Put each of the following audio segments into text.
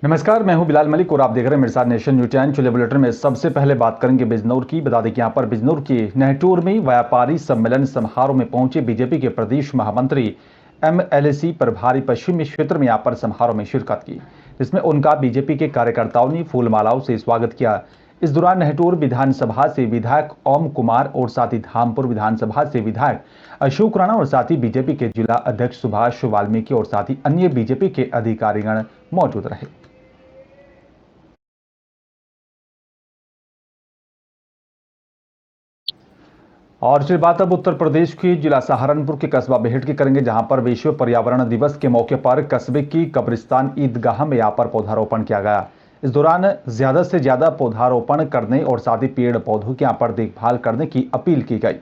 नमस्कार, मैं हूं बिलाल मलिक और आप देख रहे हैं मेरे साथ नेशन न्यूज चैनल। चलिए बुलेटिन में सबसे पहले बात करेंगे बिजनौर की। बता दें कि यहां पर बिजनौर के नेहटूर में व्यापारी सम्मेलन समारोह में पहुंचे बीजेपी के प्रदेश महामंत्री एमएलसी प्रभारी पश्चिमी क्षेत्र में यहां पर समारोह में शिरकत की, जिसमें उनका बीजेपी के कार्यकर्ताओं ने फूलमालाओं से स्वागत किया। इस दौरान नेहटूर विधानसभा से विधायक ओम कुमार और साथ ही धामपुर विधानसभा से विधायक अशोक राणा और साथ ही बीजेपी के जिला अध्यक्ष सुभाष वाल्मीकि और साथ ही अन्य बीजेपी के अधिकारीगण मौजूद रहे। और फिर बात अब उत्तर प्रदेश की जिला सहारनपुर के कस्बा बेहट की करेंगे, जहां पर विश्व पर्यावरण दिवस के मौके पर कस्बे की कब्रिस्तान ईदगाह में यहां पर पौधारोपण किया गया। इस दौरान ज्यादा से ज्यादा पौधारोपण करने और साथ ही पेड़ पौधों की यहां पर देखभाल करने की अपील की गई।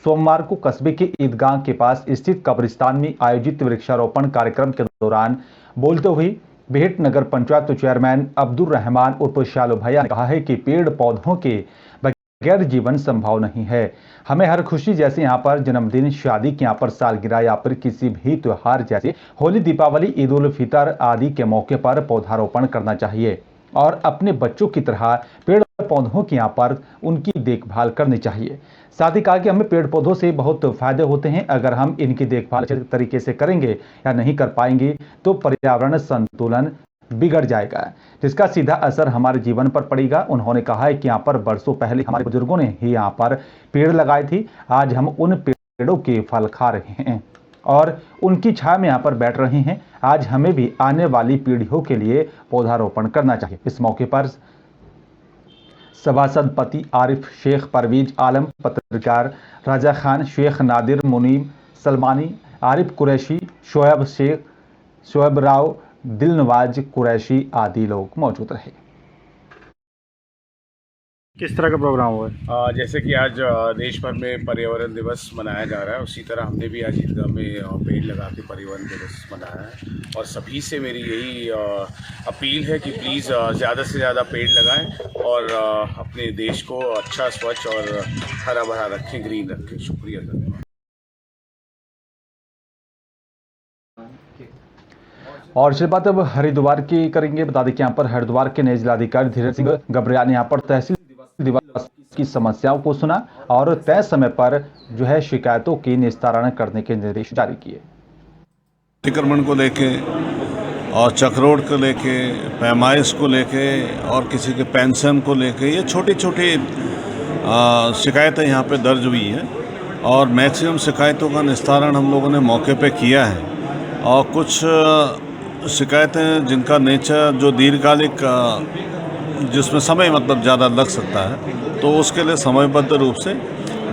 सोमवार को कस्बे के ईदगाह के पास स्थित कब्रिस्तान में आयोजित वृक्षारोपण कार्यक्रम के दौरान बोलते हुए बेहट नगर पंचायत चेयरमैन अब्दुल रहमान उर्फ शालू भैया ने कहा है कि पेड़ पौधों के बगैर जीवन संभव नहीं है। हमें हर खुशी जैसे यहाँ पर जन्मदिन, शादी के यहाँ पर सालगिरह या फिर किसी भी त्योहार जैसे होली, दीपावली, ईद उल फितर आदि के मौके पर पौधारोपण करना चाहिए और अपने बच्चों की तरह पेड़ पौधों की यहाँ पर उनकी देखभाल करनी चाहिए। साथ ही कहा कि हमें पेड़ पौधों से बहुत फायदे होते हैं। अगर हम इनकी देखभाल अच्छे तरीके से करेंगे या नहीं कर पाएंगे तो पर्यावरण संतुलन बिगड़ जाएगा, जिसका सीधा असर हमारे जीवन पर पड़ेगा। उन्होंने कहा है कि यहाँ पर बरसों पहले हमारे बुजुर्गों ने ही यहाँ पर पेड़ लगाए थे। आज हम उन पेड़ों के फल खा रहे हैं और उनकी छाया में यहाँ पर बैठ रहे हैं। आज हमें भी आने वाली पीढ़ियों के लिए पौधारोपण करना चाहिए। इस मौके पर सभासद पति आरिफ शेख, परवीज आलम, पत्रकार राजा खान, शेख नादिर, मुनीम सलमानी, आरिफ कुरैशी, शोएब शेख, शोएब राव, दिलनवाज कुरैशी आदि लोग मौजूद रहे। किस तरह का प्रोग्राम हुआ है? जैसे कि आज देश भर में पर्यावरण दिवस मनाया जा रहा है, उसी तरह हमने भी आज ईदगाह में पेड़ लगा के पर्यावरण दिवस मनाया है। और सभी से मेरी यही अपील है कि प्लीज़ ज़्यादा से ज़्यादा पेड़ लगाएं और अपने देश को अच्छा, स्वच्छ और हरा भरा रखें, ग्रीन रखें। शुक्रिया, धन्यवाद। और इस बात अब हरिद्वार की करेंगे। बता दें कि यहाँ पर हरिद्वार के नए जिलाधिकारी धीरज सिंह गबरिया ने यहाँ पर तहसील दिवस की समस्याओं को सुना और तय समय पर जो है शिकायतों की निस्तारण करने के निर्देश जारी किए। अतिक्रमण को लेके और चक्रोड को लेके, पैमाइश को लेके और किसी के पेंशन को लेके, ये छोटी छोटी शिकायतें यहाँ पे दर्ज हुई है और मैक्सिमम शिकायतों का निस्तारण हम लोगों ने मौके पे किया है। और कुछ शिकायतें जिनका नेचर जो दीर्घकालिक, जिसमें समय मतलब ज़्यादा लग सकता है, तो उसके लिए समयबद्ध रूप से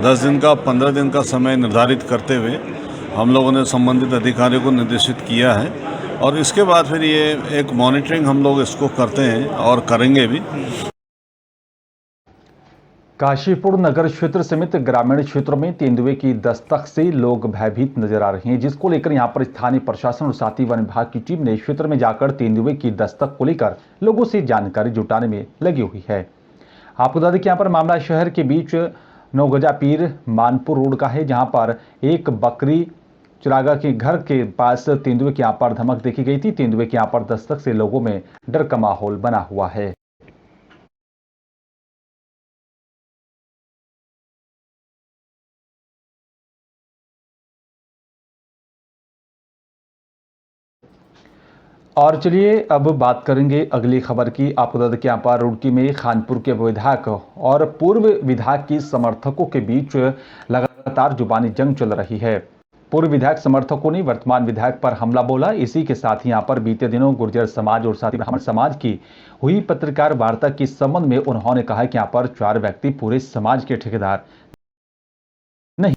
10 दिन का, 15 दिन का समय निर्धारित करते हुए हम लोगों ने संबंधित अधिकारियों को निर्देशित किया है। और इसके बाद फिर ये एक मॉनिटरिंग हम लोग इसको करते हैं और करेंगे भी। काशीपुर नगर क्षेत्र समेत ग्रामीण क्षेत्रों में तेंदुए की दस्तक से लोग भयभीत नजर आ रहे हैं, जिसको लेकर यहां पर स्थानीय प्रशासन और साथ ही वन विभाग की टीम ने क्षेत्र में जाकर तेंदुए की दस्तक को लेकर लोगों से जानकारी जुटाने में लगी हुई है। आपको बता दें कि यहाँ पर मामला शहर के बीच नौगजा पीर मानपुर रोड का है, जहां पर एक बकरी चिरागा के घर के पास तेंदुए की यहाँ पर धमक देखी गई थी। तेंदुए की यहाँ पर दस्तक से लोगों में डर का माहौल बना हुआ है। और चलिए अब बात करेंगे अगली खबर की। आपको बता दें कि यहाँ पर रुड़की में खानपुर के विधायक और पूर्व विधायक की समर्थकों के बीच लगातार जुबानी जंग चल रही है। पूर्व विधायक समर्थकों ने वर्तमान विधायक पर हमला बोला। इसी के साथ ही यहाँ पर बीते दिनों गुर्जर समाज और साथ ही ब्राह्मण समाज की हुई पत्रकार वार्ता के संबंध में उन्होंने कहा कि यहाँ पर 4 व्यक्ति पूरे समाज के ठेकेदार नहीं।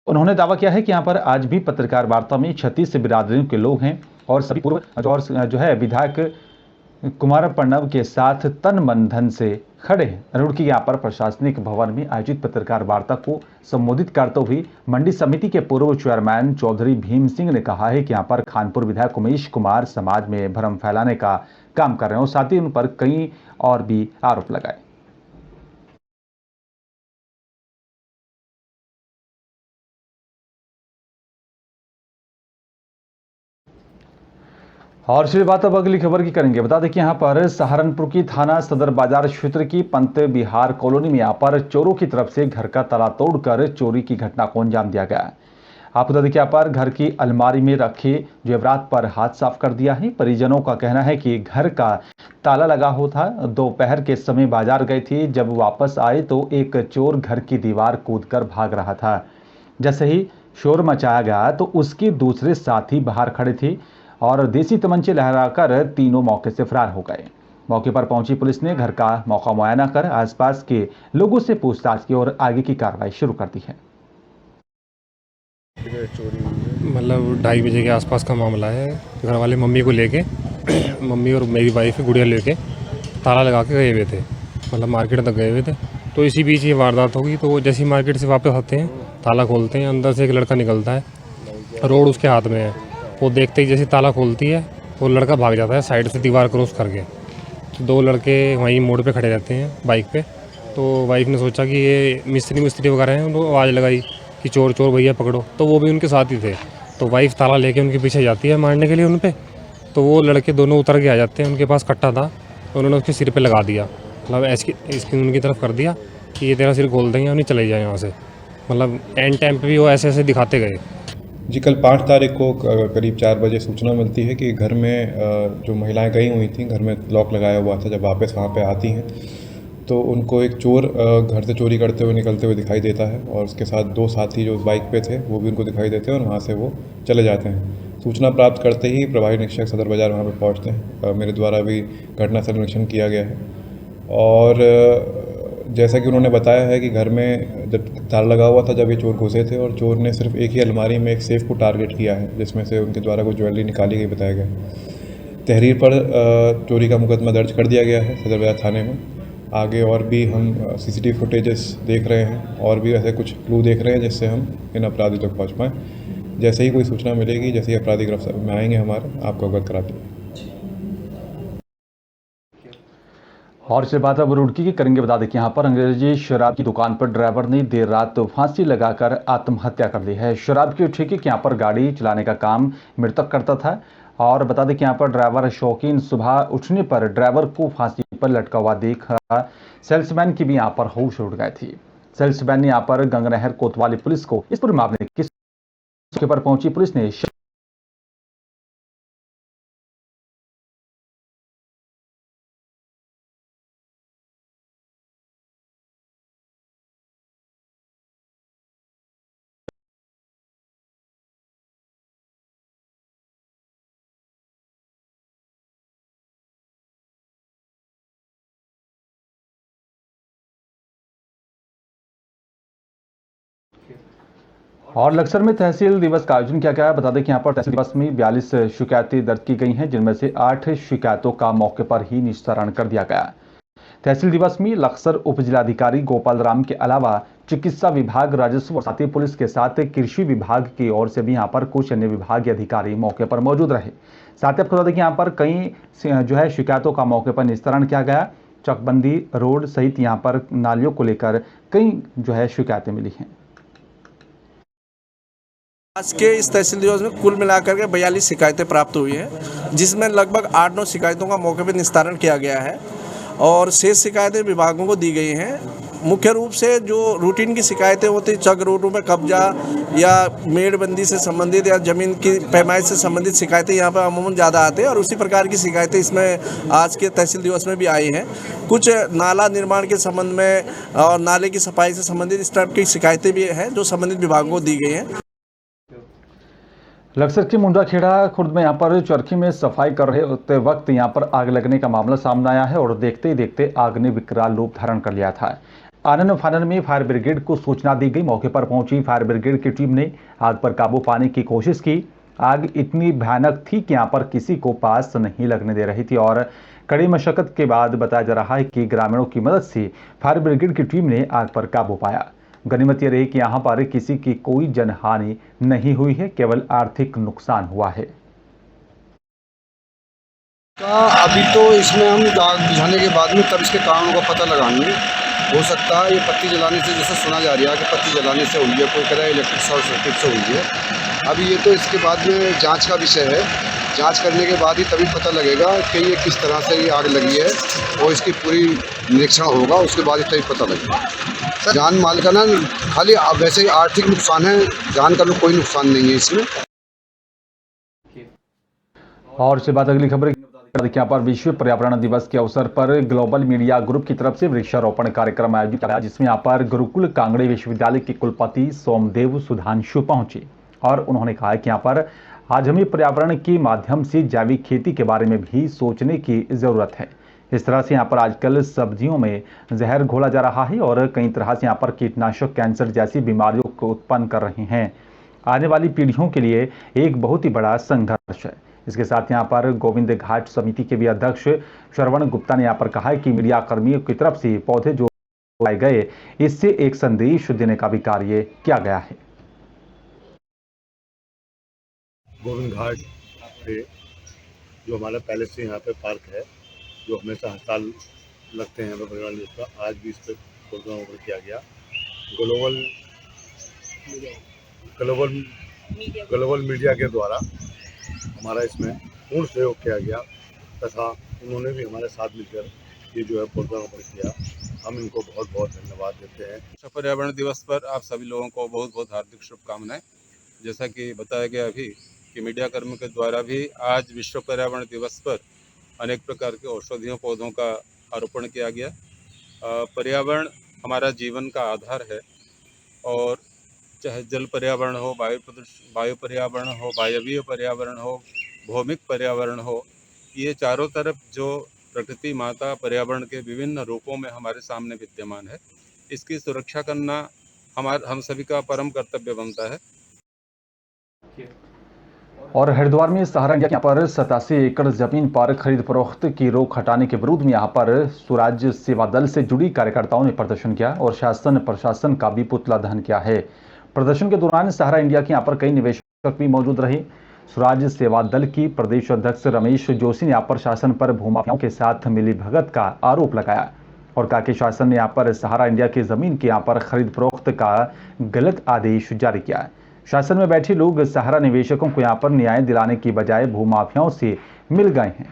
उन्होंने दावा किया है कि यहाँ पर आज भी पत्रकार वार्ता में 36 बिरादरियों के लोग हैं और सभी पूर्व और जो है विधायक कुमार प्रणव के साथ तन मन धन से खड़े हैं। रुड़की यहाँ पर प्रशासनिक भवन में आयोजित पत्रकार वार्ता को संबोधित करते हुए मंडी समिति के पूर्व चेयरमैन चौधरी भीम सिंह ने कहा है कि यहाँ पर खानपुर विधायक उमेश कुमार समाज में भ्रम फैलाने का काम कर रहे हैं और साथ ही उन पर कई और भी आरोप लगाए। और चलिए बात अब अगली खबर की करेंगे। बता दें कि यहाँ पर सहारनपुर की थाना सदर बाजार क्षेत्र की पंत बिहार कॉलोनी में यहाँ पर चोरों की तरफ से घर का ताला तोड़कर चोरी की घटना को अंजाम दिया गया। आपको बता दें कि यहाँ पर घर की अलमारी में रखे जेवरात पर हाथ साफ कर दिया है। परिजनों का कहना है कि घर का ताला लगा हुआ था। दोपहर के समय बाजार गए थे, जब वापस आए तो एक चोर घर की दीवार कूदकर भाग रहा था। जैसे ही शोर मचाया गया तो उसके दूसरे साथी बाहर खड़े थे और देसी तमंचे लहराकर तीनों मौके से फरार हो गए। मौके पर पहुंची पुलिस ने घर का मौका मुआयना कर आसपास के लोगों से पूछताछ की और आगे की कार्रवाई शुरू कर दी है। मतलब 2:30 बजे के आसपास का मामला है। घर वाले मम्मी को लेके मम्मी और मेरी वाइफ गुड़िया लेके ताला लगा के गए हुए थे, मतलब मार्केट तक गए हुए थे। तो इसी बीच ये वारदात होगी। तो जैसे ही मार्केट से वापस आते हैं, ताला खोलते हैं, अंदर से एक लड़का निकलता है, रोड उसके हाथ में है। वो देखते ही जैसे ताला खोलती है वो लड़का भाग जाता है साइड से दीवार क्रॉस करके। तो 2 लड़के वहीं मोड़ पे खड़े रहते हैं बाइक पे। तो वाइफ ने सोचा कि ये मिस्त्री वगैरह हैं, उनको आवाज़ लगाई कि चोर चोर भैया पकड़ो। तो वो भी उनके साथ ही थे। तो वाइफ ताला लेके उनके पीछे जाती है मारने के लिए उन पे। तो वो लड़के दोनों उतर के आ जाते हैं। उनके पास कट्टा था, तो उन्होंने उसके सिर पे लगा दिया, मतलब इसकी उनकी तरफ कर दिया कि ये तेरा सिर खोल देंगे और नहीं चले जाए यहाँ से। मतलब एंड टाइम पे भी वो ऐसे ऐसे दिखाते गए। जी, कल 5 तारीख को करीब 4 बजे सूचना मिलती है कि घर में जो महिलाएं गई हुई थी, घर में लॉक लगाया हुआ था। जब वापस वहाँ पे आती हैं तो उनको एक चोर घर से चोरी करते हुए निकलते हुए दिखाई देता है और उसके साथ 2 साथी जो उस बाइक पे थे वो भी उनको दिखाई देते हैं और वहाँ से वो चले जाते हैं। सूचना प्राप्त करते ही प्रभारी निरीक्षक सदर बाजार वहाँ पे पहुँचते हैं। मेरे द्वारा भी घटनास्थल निरीक्षण किया गया है और जैसा कि उन्होंने बताया है कि घर में जब ताला लगा हुआ था, जब ये चोर घुसे थे और चोर ने सिर्फ एक ही अलमारी में एक सेफ को टारगेट किया है, जिसमें से उनके द्वारा कुछ ज्वेलरी निकाली गई बताया गया। तहरीर पर चोरी का मुकदमा दर्ज कर दिया गया है सदर बाजार थाने में। आगे और भी हम सीसीटीवी फुटेजेस देख रहे हैं और भी ऐसे कुछ क्लू देख रहे हैं जिससे हम इन अपराधियों तक पहुँच पाएँ। जैसे ही कोई सूचना मिलेगी, जैसे ही अपराधी गिरफ्तार में आएंगे हमारे, आपको अवगत करा देंगे। और से बात अब रुड़की की करेंगे। बता दें कि यहाँ पर अंग्रेजी शराब की दुकान पर ड्राइवर ने देर रात फांसी लगाकर आत्महत्या कर ली है। शराब की ठेके के यहाँ पर गाड़ी चलाने का काम मृतक करता था और बता दें कि यहाँ पर ड्राइवर शौकीन सुबह उठने पर ड्राइवर को फांसी पर लटका हुआ देख सेल्समैन की भी यहाँ पर होश उड़ गई थी। सेल्समैन ने यहाँ पर गंगनहर कोतवाली पुलिस को इस पूरे मामले के पर पहुंची पुलिस ने और लक्सर में तहसील दिवस का आयोजन किया गया। बता दें कि यहाँ पर तहसील दिवस में 42 शिकायतें दर्ज की गई हैं, जिनमें से 8 शिकायतों का मौके पर ही निस्तारण कर दिया गया। तहसील दिवस में लक्सर उप जिलाधिकारी गोपाल राम के अलावा चिकित्सा विभाग, राजस्व और साथ ही पुलिस के साथ कृषि विभाग की ओर से भी यहाँ पर कुछ अन्य विभागीय अधिकारी मौके पर मौजूद रहे। साथ ही आपको बता दें कि यहाँ पर कई शिकायतों का मौके पर निस्तारण किया गया। चकबंदी रोड सहित यहाँ पर नालियों को लेकर कई शिकायतें मिली हैं। आज के इस तहसील दिवस में कुल मिलाकर के 42 शिकायतें प्राप्त हुई हैं, जिसमें लगभग 8-9 शिकायतों का मौके पर निस्तारण किया गया है और शेष शिकायतें विभागों को दी गई हैं। मुख्य रूप से जो रूटीन की शिकायतें होती, चक रोडों में कब्जा या मेड़बंदी से संबंधित या ज़मीन की पैमाइश से संबंधित शिकायतें यहाँ पर अमूमन ज़्यादा आते हैं और उसी प्रकार की शिकायतें इसमें आज के तहसील दिवस में भी आई हैं। कुछ नाला निर्माण के संबंध में और नाले की सफाई से संबंधित इस टाइप की शिकायतें भी हैं जो संबंधित विभागों को दी गई हैं। लक्सर के मुंडाखेड़ा खुर्द में यहाँ पर चरखी में सफाई कर रहे वक्त यहाँ पर आग लगने का मामला सामने आया है और देखते ही देखते आग ने विकराल रूप धारण कर लिया था। आनन फानन में फायर ब्रिगेड को सूचना दी गई। मौके पर पहुंची फायर ब्रिगेड की टीम ने आग पर काबू पाने की कोशिश की। आग इतनी भयानक थी कि यहाँ पर किसी को पास नहीं लगने दे रही थी और कड़ी मशक्कत के बाद बताया जा रहा है कि ग्रामीणों की मदद से फायर ब्रिगेड की टीम ने आग पर काबू पाया। गनीमत यह रही कि यहाँ पर किसी की कोई जनहानि नहीं हुई है, केवल आर्थिक नुकसान हुआ है। अभी तो इसमें हम आग बुझाने के बाद में तब इसके कारणों का पता लगाएंगे। हो सकता है ये पत्ती जलाने से, जैसा सुना जा रहा है कि पत्ती जलाने से हुई है, कोई कह रहा है इलेक्ट्रिक शॉर्ट सर्किट से हुई है। अभी ये तो इसके बाद में जांच का विषय है। जांच करने के बाद ही तभी पता लगेगा कि ये किस तरह से ये आग लगी है और इसकी पूरी निरीक्षण होगा, उसके बाद ही तभी पता लगेगा। जान माल का ना खाली वैसे ही आर्थिक नुकसान है, जान का कोई नुकसान नहीं है इसमें। और इसके बाद अगली खबर यहाँ पर विश्व पर्यावरण दिवस के अवसर पर ग्लोबल मीडिया ग्रुप की तरफ से वृक्षारोपण कार्यक्रम आयोजित किया गया, जिसमें यहाँ पर गुरुकुल कांगड़े विश्वविद्यालय के कुलपति सोमदेव सुधांशु पहुंचे और उन्होंने कहा कि यहाँ पर आज हमें पर्यावरण के माध्यम से जैविक खेती के बारे में भी सोचने की जरूरत है। इस तरह से यहाँ पर आजकल सब्जियों में जहर घोला जा रहा है और कई तरह से यहाँ पर कीटनाशक कैंसर जैसी बीमारियों को उत्पन्न कर रहे हैं। आने वाली पीढ़ियों के लिए एक बहुत ही बड़ा संघर्ष है। इसके साथ यहाँ पर गोविंद घाट समिति के भी अध्यक्ष श्रवण गुप्ता ने यहाँ पर कहा है कि मीडिया कर्मियों की तरफ से पौधे जो लगाए गए, इससे एक संदेश देने का भी कार्य किया गया है। गोविंद घाट पे जो हमारा पहले से यहाँ पे पार्क है, जो हमेशा हर साल लगते हैं पर्यावरण दिवस का, आज भी इस पर प्रोग्राम किया गया। ग्लोबल मीडिया के द्वारा हमारा इसमें पूर्ण सहयोग किया गया तथा उन्होंने भी हमारे साथ मिलकर ये जो है प्रोग्राम किया। हम इनको बहुत बहुत धन्यवाद देते हैं। विश्व पर्यावरण दिवस पर आप सभी लोगों को बहुत बहुत हार्दिक शुभकामनाएं। जैसा कि बताया गया अभी कि मीडिया कर्मियों के द्वारा भी आज विश्व पर्यावरण दिवस पर अनेक प्रकार के औषधीय पौधों का आरोपण किया गया। पर्यावरण हमारा जीवन का आधार है और चाहे जल पर्यावरण हो, वायु पर्यावरण हो, वायवीय पर्यावरण हो, भौमिक पर्यावरण हो, ये चारों तरफ जो प्रकृति माता पर्यावरण के विभिन्न रूपों में हमारे सामने विद्यमान है, इसकी सुरक्षा करना हम सभी का परम कर्तव्य बनता है। और हरिद्वार में सहारा इंडिया के यहाँ पर 87 एकड़ जमीन पर खरीद फरोख्त की रोक हटाने के विरोध में यहाँ पर स्वराज सेवा दल से जुड़ी कार्यकर्ताओं ने प्रदर्शन किया और शासन प्रशासन का भी पुतला दहन किया है। प्रदर्शन के दौरान सहारा इंडिया के यहाँ पर कई निवेशक भी मौजूद रहे। स्वराज सेवा दल की प्रदेश अध्यक्ष रमेश जोशी ने यहाँ पर शासन पर भूमाफियाओं के साथ मिलीभगत का आरोप लगाया और कहा कि शासन ने यहाँ पर सहारा इंडिया की जमीन के यहाँ पर खरीद फरोख्त का गलत आदेश जारी किया है। शासन में बैठे लोग सहारा निवेशकों को यहाँ पर न्याय दिलाने की बजाय भूमाफियाओं से मिल गए हैं।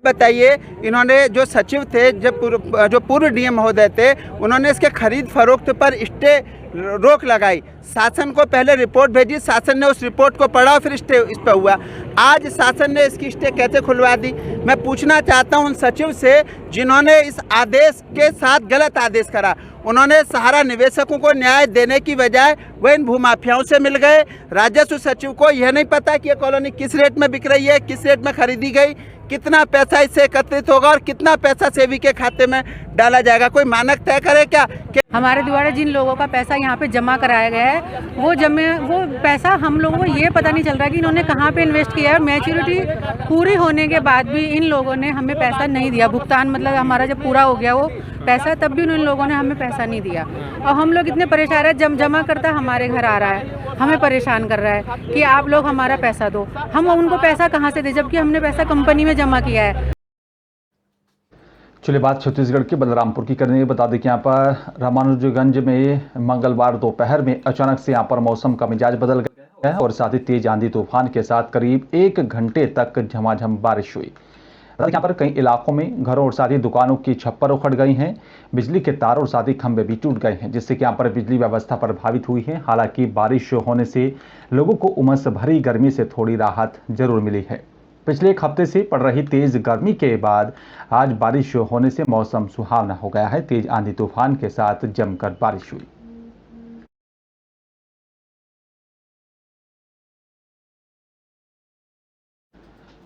बताइए, इन्होंने जो सचिव थे, जो पूर्व डीएम महोदय थे, उन्होंने इसके खरीद फरोख्त पर स्टे रोक लगाई। शासन को पहले रिपोर्ट भेजी, शासन ने उस रिपोर्ट को पढ़ा, फिर स्टे इस पर हुआ। आज शासन ने इसकी स्टे कैसे खुलवा दी? मैं पूछना चाहता हूं उन सचिव से जिन्होंने इस आदेश के साथ गलत आदेश करा। उन्होंने सहारा निवेशकों को न्याय देने की बजाय वह इन भूमाफियाओं से मिल गए। राजस्व सचिव को यह नहीं पता कि ये कॉलोनी किस रेट में बिक रही है, किस रेट में खरीदी गई, कितना पैसा इससे एकत्रित होगा और कितना पैसा सेवी के खाते में डाला जाएगा। कोई मानक तय करे क्या? हमारे द्वारा जिन लोगों का पैसा यहाँ पे जमा कराया गया है, वो पैसा हम लोगों को ये पता नहीं चल रहा है कि इन्होंने कहाँ पे इन्वेस्ट किया है। मैच्योरिटी पूरी होने के बाद भी इन लोगों ने हमें पैसा नहीं दिया। भुगतान मतलब हमारा जब पूरा हो गया वो पैसा, तब भी इन लोगों ने हमें पैसा नहीं दिया। और हम लोग इतने परेशान है, जमा करता हमारे घर आ रहा है, हमें परेशान कर रहा है कि आप लोग हमारा पैसा दो। हम उनको पैसा कहाँ से दें जबकि हमने पैसा कंपनी में जमा किया है। चलिए बात छत्तीसगढ़ के बलरामपुर की करने बता दें कि यहाँ पर रामानुजगंज में मंगलवार दोपहर में अचानक से यहाँ पर मौसम का मिजाज बदल गया है और साथ ही तेज आंधी तूफान के साथ करीब 1 घंटे तक झमाझम बारिश हुई। यहाँ पर कई इलाकों में घरों और साथ ही दुकानों की छप्पर उखड़ गई हैं, बिजली के तार और साथ ही खंभे भी टूट गए हैं, जिससे कि यहाँ पर बिजली व्यवस्था प्रभावित हुई है। हालांकि बारिश होने से लोगों को उमस भरी गर्मी से थोड़ी राहत जरूर मिली है। पिछले 1 हफ्ते से पड़ रही तेज गर्मी के बाद आज बारिश होने से मौसम सुहावना हो गया है। तेज आंधी तूफान के साथ जमकर बारिश हुई।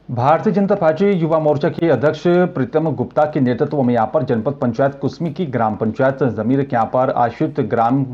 भारतीय जनता पार्टी युवा मोर्चा के अध्यक्ष प्रीतम गुप्ता के नेतृत्व में यहाँ पर जनपद पंचायत कुसमी की ग्राम पंचायत जमीर के यहाँ पर आश्रित ग्राम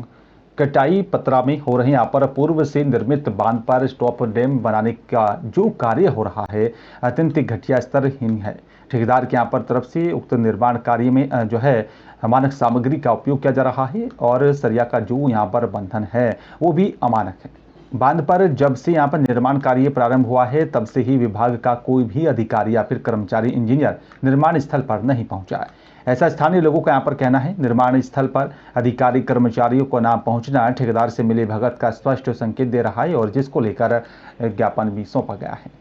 कटाई पतरा में हो रहे यहाँ पर पूर्व से निर्मित बांध पर स्टॉप डैम बनाने का जो कार्य हो रहा है अत्यंत घटिया स्तरहीन है। ठेकेदार के यहाँ पर तरफ से उक्त निर्माण कार्य में जो है अमानक सामग्री का उपयोग किया जा रहा है और सरिया का जो यहाँ पर बंधन है वो भी अमानक है। बांध पर जब से यहाँ पर निर्माण कार्य प्रारंभ हुआ है तब से ही विभाग का कोई भी अधिकारी या फिर कर्मचारी इंजीनियर निर्माण स्थल पर नहीं पहुंचा है। ऐसा स्थानीय लोगों का यहाँ पर कहना है। निर्माण स्थल पर अधिकारी कर्मचारियों को ना पहुंचना ठेकेदार से मिली भगत का स्पष्ट संकेत दे रहा है और जिसको लेकर ज्ञापन भी सौंपा गया है।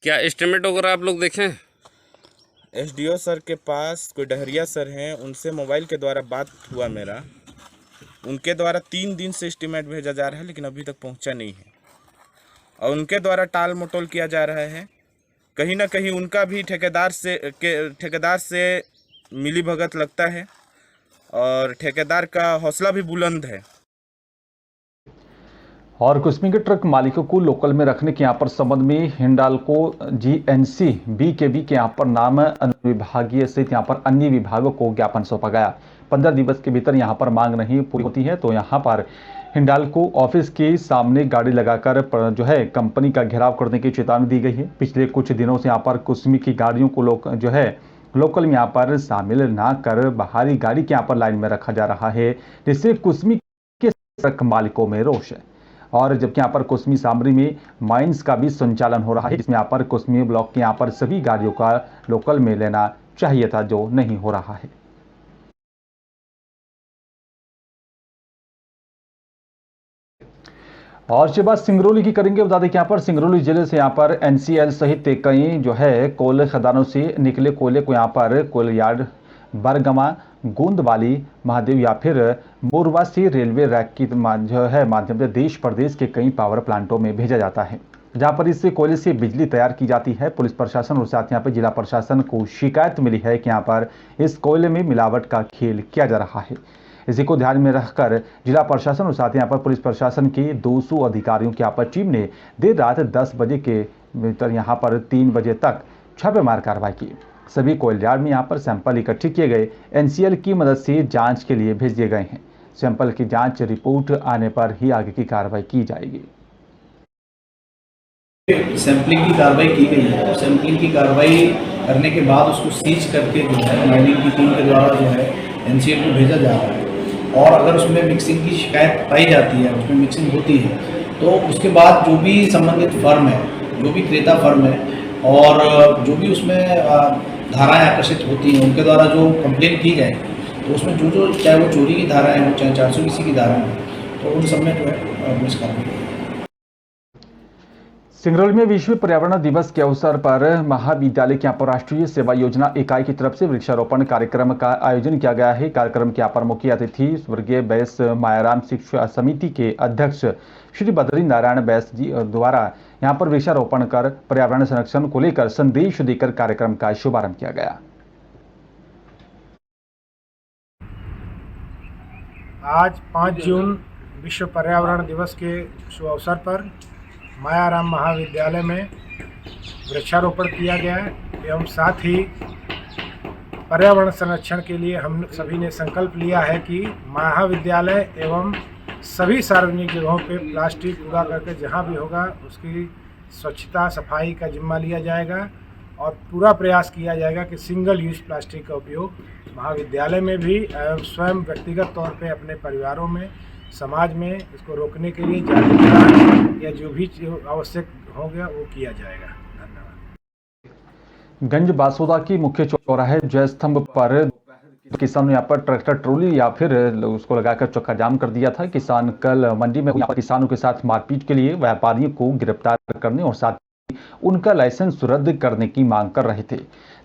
क्या एस्टिमेट वगैरह आप लोग देखें? एसडीओ सर के पास कोई डहरिया सर हैं, उनसे मोबाइल के द्वारा बात हुआ मेरा। उनके द्वारा 3 दिन से एस्टीमेट भेजा जा रहा है लेकिन अभी तक पहुंचा नहीं है और उनके द्वारा टाल मटोल किया जा रहा है। कहीं ना कहीं उनका भी ठेकेदार से मिली भगत लगता है और ठेकेदार का हौसला भी बुलंद है। और कुसमी के ट्रक मालिकों को लोकल में रखने के यहाँ पर संबंध में हिंडाल्को GNC BKB के यहाँ पर नाम विभागीय सहित यहाँ पर अन्य विभागों को ज्ञापन सौंपा गया। 15 दिवस के भीतर यहाँ पर मांग नहीं पूरी होती है तो यहाँ पर हिंडाल्को ऑफिस के सामने गाड़ी लगाकर जो है कंपनी का घेराव करने की चेतावनी दी गई है। पिछले कुछ दिनों से यहाँ पर कुसमी की गाड़ियों को लोकल में यहाँ पर शामिल ना कर बाहरी गाड़ी के यहाँ पर लाइन में रखा जा रहा है, जिससे कुसमी के ट्रक मालिकों में रोष है। और जबकि यहाँ पर कुसमी सामरी में माइंस का भी संचालन हो रहा है, जिसमें यहाँ पर कुसमी ब्लॉक के यहाँ पर सभी गाड़ियों का लोकल में लेना चाहिए था, जो नहीं हो रहा है। और इसके बाद सिंगरौली की करेंगे। बता दें कि यहाँ पर सिंगरौली जिले से यहाँ पर NCL सहित कई जो है कोयले खदानों से निकले कोयले को यहाँ पर कोयल यार्ड, बरगमा, गोंदवाली, महादेव या फिर मोरवा से रेलवे रैक की माध्यम से देश प्रदेश के कई पावर प्लांटों में भेजा जाता है, जहां पर इससे कोयले से बिजली तैयार की जाती है। पुलिस प्रशासन और साथ यहाँ पर जिला प्रशासन को शिकायत मिली है कि यहाँ पर इस कोयले में मिलावट का खेल किया जा रहा है। इसी को ध्यान में रखकर जिला प्रशासन और साथ यहाँ पर पुलिस प्रशासन के 200 अधिकारियों की यहाँ पर टीम ने देर रात 10 बजे के भीतर यहाँ पर 3 बजे तक छापेमार कार्रवाई की। सभी कोयल यार्ड में यहाँ पर सैंपल इकट्ठे किए गए NCL की मदद से जांच के लिए भेज दिए गए हैं। सैंपल की जांच रिपोर्ट आने पर ही आगे की कार्रवाई की जाएगी। सैंपलिंग की कार्रवाई की गई है। सैंपलिंग की कार्रवाई करने के बाद उसको सीज करके जो है माइनिंग की टीम के द्वारा जो है NCL को भेजा जा रहा है और अगर उसमें मिक्सिंग की शिकायत पाई जाती है, उसमें मिक्सिंग होती है, तो उसके बाद जो भी संबंधित फर्म है, जो भी क्रेता फर्म है और जो भी उसमें धाराएं आकर्षित होती हैं, उनके द्वारा जो कंप्लेन की जाए तो उसमें जो चाहे वो चोरी की धाराएं हो, चाहे 420 की धाराएं हो, तो उन सब में जो है पुलिस कार्रवाई। सिंगरौली में विश्व पर्यावरण दिवस के अवसर पर महाविद्यालय के यहाँ पर राष्ट्रीय सेवा योजना इकाई की तरफ से वृक्षारोपण कार्यक्रम का आयोजन किया गया है। कार्यक्रम के यहाँ पर मुख्य अतिथि स्वर्गीय बैस मायाराम शिक्षा समिति के अध्यक्ष श्री बद्री नारायण बैस जी द्वारा यहाँ पर वृक्षारोपण कर पर्यावरण संरक्षण को लेकर संदेश देकर कार्यक्रम का शुभारंभ किया गया। आज 5 जून विश्व पर्यावरण दिवस के शुभ अवसर पर मायाराम महाविद्यालय में वृक्षारोपण किया गया है एवं साथ ही पर्यावरण संरक्षण के लिए हम सभी ने संकल्प लिया है कि महाविद्यालय एवं सभी सार्वजनिक जगहों पे प्लास्टिक कूड़ा करके जहाँ भी होगा उसकी स्वच्छता सफाई का जिम्मा लिया जाएगा और पूरा प्रयास किया जाएगा कि सिंगल यूज प्लास्टिक का उपयोग महाविद्यालय में भी एवं स्वयं व्यक्तिगत तौर पे अपने परिवारों में समाज में इसको रोकने के लिए जागरूकता या जो भी आवश्यक हो गया वो किया जाएगा। धन्यवाद। गंज बासोदा की मुख्य चौराहे जय स्तंभ पर किसानों यहाँ पर ट्रैक्टर ट्रॉली या फिर उसको लगाकर चक्का जाम कर दिया था। किसान कल मंडी में यहाँ पर किसानों के साथ मारपीट के लिए व्यापारियों को गिरफ्तार करने और साथ ही उनका लाइसेंस रद्द करने की मांग कर रहे थे।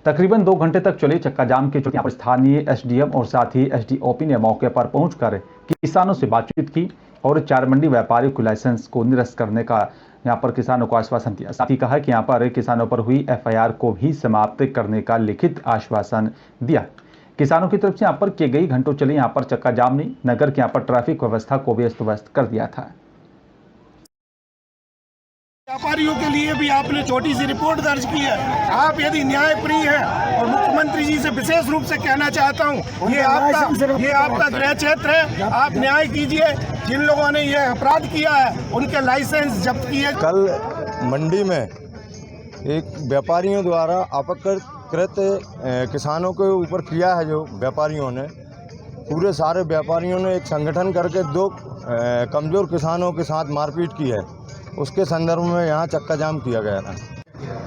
तकरीबन 2 घंटे तक चले चक्का जाम के चलते यहाँ पर स्थानीय SDM और साथ ही SDOP ने मौके पर पहुंचकर किसानों से बातचीत की और 4 मंडी व्यापारियों के लाइसेंस को निरस्त करने का यहाँ पर किसानों को आश्वासन दिया। साथ ही कहा कि यहाँ पर किसानों पर हुई FIR को भी समाप्त करने का लिखित आश्वासन दिया। किसानों की तरफ से यहाँ पर किए गई घंटों चले यहाँ पर चक्का जाम ने नगर के यहाँ पर ट्रैफिक व्यवस्था को भी अस्त व्यस्त कर दिया था। व्यापारियों के लिए भी आपने छोटी सी रिपोर्ट दर्ज की है। आप यदि न्यायप्रिय हैं और मुख्यमंत्री जी से विशेष रूप से कहना चाहता हूं, ये आपका गृह क्षेत्र है, आप न्याय कीजिए। जिन लोगों ने ये अपराध किया है उनके लाइसेंस जब्त किए। कल मंडी में एक व्यापारियों द्वारा अपकृत किसानों के ऊपर किया है, जो व्यापारियों ने पूरे सारे व्यापारियों ने एक संगठन करके 2 कमज़ोर किसानों के साथ मारपीट की है। उसके संदर्भ में यहाँ चक्का जाम किया गया था।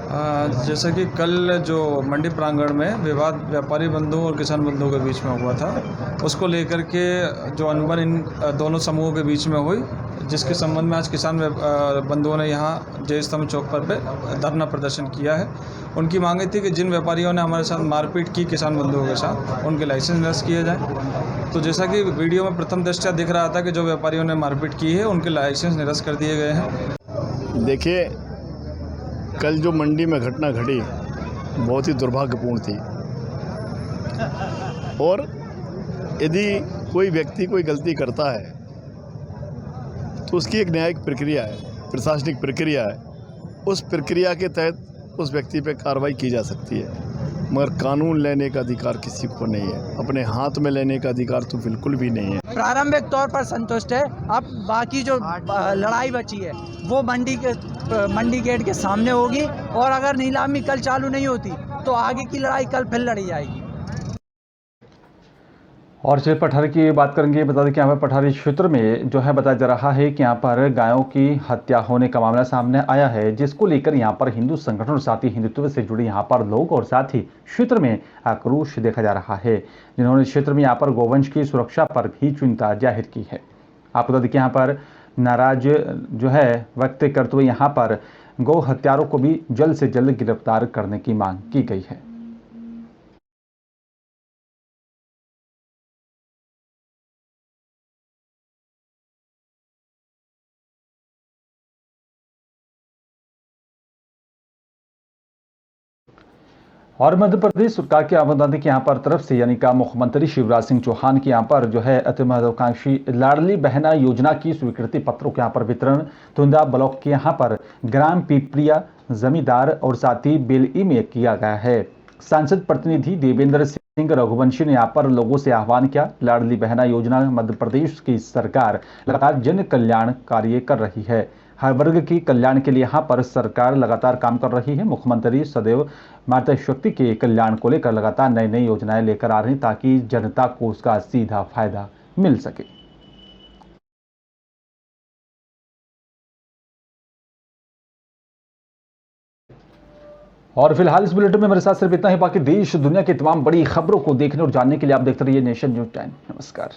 जैसा कि कल जो मंडी प्रांगण में विवाद व्यापारी बंधुओं और किसान बंधुओं के बीच में हुआ था, उसको लेकर के जो अनबन इन दोनों समूहों के बीच में हुई, जिसके संबंध में आज किसान बंधुओं ने यहाँ जय स्तंभ चौक पर धरना प्रदर्शन किया है। उनकी मांग थी कि जिन व्यापारियों ने हमारे साथ मारपीट की किसान बंधुओं के साथ, उनके लाइसेंस निरस्त किए जाएँ। तो जैसा कि वीडियो में प्रथम दृष्टया दिख रहा था कि जो व्यापारियों ने मारपीट की है उनके लाइसेंस निरस्त कर दिए गए हैं। देखिए, कल जो मंडी में घटना घटी बहुत ही दुर्भाग्यपूर्ण थी, और यदि कोई व्यक्ति कोई गलती करता है तो उसकी एक न्यायिक प्रक्रिया है, प्रशासनिक प्रक्रिया है। उस प्रक्रिया के तहत उस व्यक्ति पर कार्रवाई की जा सकती है, मगर कानून लेने का अधिकार किसी को नहीं है, अपने हाथ में लेने का अधिकार तो बिल्कुल भी नहीं है। प्रारंभिक तौर पर संतुष्ट है। अब बाकी जो लड़ाई बची है वो मंडी गेट के सामने होगी, और अगर नीलामी कल चालू नहीं होती तो आगे की लड़ाई कल फिर लड़ी जाएगी। और चलिए पठारी की बात करेंगे। बता दें कि यहाँ पर पठारी क्षेत्र में जो है बताया जा रहा है कि यहाँ पर गायों की हत्या होने का मामला सामने आया है, जिसको लेकर यहाँ पर हिंदू संगठन और साथ ही हिंदुत्व से जुड़े यहाँ पर लोग और साथ ही क्षेत्र में आक्रोश देखा जा रहा है, जिन्होंने क्षेत्र में यहाँ पर गोवंश की सुरक्षा पर भी चिंता जाहिर की है। आपको बता दें कि यहाँ पर नाराज जो है व्यक्त करते हुए यहाँ पर गौ हत्यारों को भी जल्द से जल्द गिरफ्तार करने की मांग की गई है। और मध्य प्रदेश सरकार की आमदनी के यहाँ पर तरफ से यानी का मुख्यमंत्री शिवराज सिंह चौहान की यहाँ पर जो है अति महत्वाकांक्षी लाडली बहना योजना की स्वीकृति पत्रों के यहाँ पर वितरण तुंदा ब्लॉक के यहाँ पर ग्राम पिपरिया जमींदार और साथ ही बेलई में किया गया है। सांसद प्रतिनिधि देवेंद्र सिंह रघुवंशी ने यहाँ पर लोगों से आह्वान किया। लाडली बहना योजना मध्य प्रदेश की सरकार लगातार जन कल्याण कार्य कर रही है, हर वर्ग की कल्याण के लिए यहाँ पर सरकार लगातार काम कर रही है। मुख्यमंत्री सदैव माता शक्ति के कल्याण को लेकर लगातार नई नई योजनाएं लेकर आ रही ताकि जनता को उसका सीधा फायदा मिल सके। और फिलहाल इस बुलेटिन में मेरे साथ सिर्फ इतना ही। बाकी देश दुनिया की तमाम बड़ी खबरों को देखने और जानने के लिए आप देखते रहिए नेशन न्यूज़ टाइम। नमस्कार।